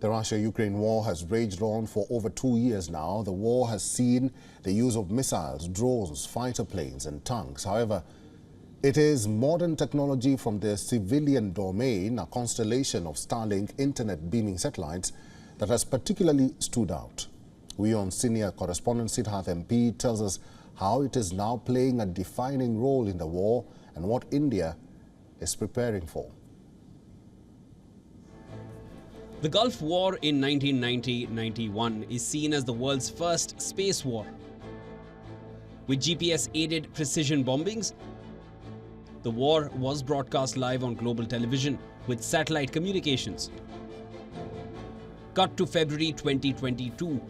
The Russia-Ukraine war has raged on for over 2 years now. The war has seen the use of missiles, drones, fighter planes and tanks. However, it is modern technology from the civilian domain, a constellation of Starlink internet beaming satellites, that has particularly stood out. WION senior correspondent Siddharth MP tells us how it is now playing a defining role in the war and what India is preparing for. The Gulf War in 1990-91 is seen as the world's first space war. With GPS-aided precision bombings, the war was broadcast live on global television with satellite communications. Cut to February 2022,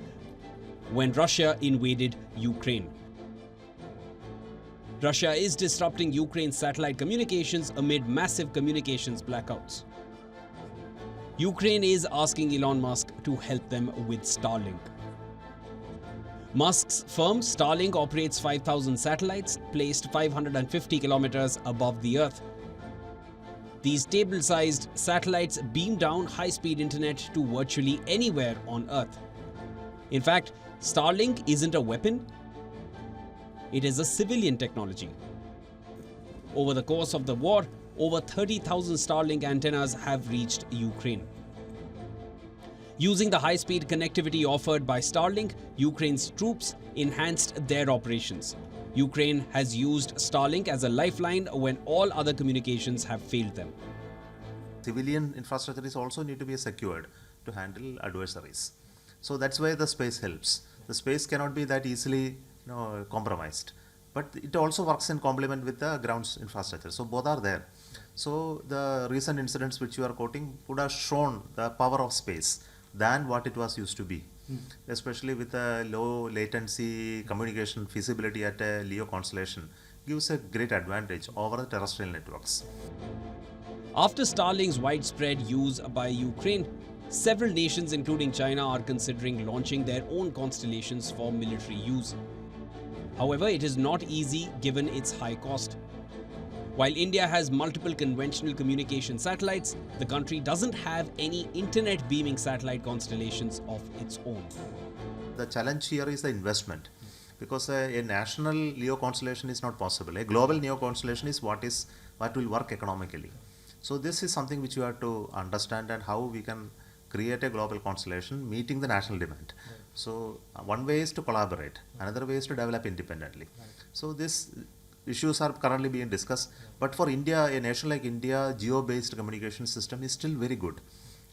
when Russia invaded Ukraine. Russia is disrupting Ukraine's satellite communications amid massive communications blackouts. Ukraine is asking Elon Musk to help them with Starlink. Musk's firm Starlink operates 5,000 satellites placed 550 kilometers above the Earth. These table-sized satellites beam down high-speed internet to virtually anywhere on Earth. In fact, Starlink isn't a weapon, it is a civilian technology. Over the course of the war, over 30,000 Starlink antennas have reached Ukraine. Using the high-speed connectivity offered by Starlink, Ukraine's troops enhanced their operations. Ukraine has used Starlink as a lifeline when all other communications have failed them. Civilian infrastructure is also need to be secured to handle adversaries. So that's why the space helps. The space cannot be that easily compromised. But it also works in complement with the ground infrastructure. So both are there. So the recent incidents which you are quoting would have shown the power of space than what it was used to be. Especially with a low latency communication feasibility at a LEO constellation gives a great advantage over the terrestrial networks. After Starlink's widespread use by Ukraine, several nations including China are considering launching their own constellations for military use. However, it is not easy given its high cost. While India has multiple conventional communication satellites, the country doesn't have any internet beaming satellite constellations of its own. The challenge here is the investment, because a national LEO constellation is not possible. A global NEO constellation is what will work economically. So this is something which you have to understand, and how we can create a global constellation meeting the national demand. So one way is to collaborate, another way is to develop independently. So these issues are currently being discussed, but for India, a nation like India, geo-based communication system is still very good,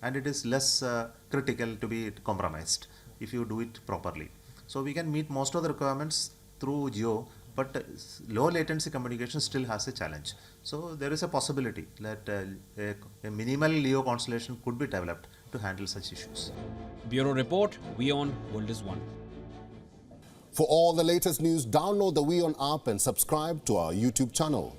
and it is less critical to be compromised if you do it properly. So we can meet most of the requirements through geo, but low latency communication still has a challenge. So there is a possibility that a minimal LEO constellation could be developed to handle such issues. Bureau Report, WION World is One. For all the latest news, download the WION app and subscribe to our YouTube channel.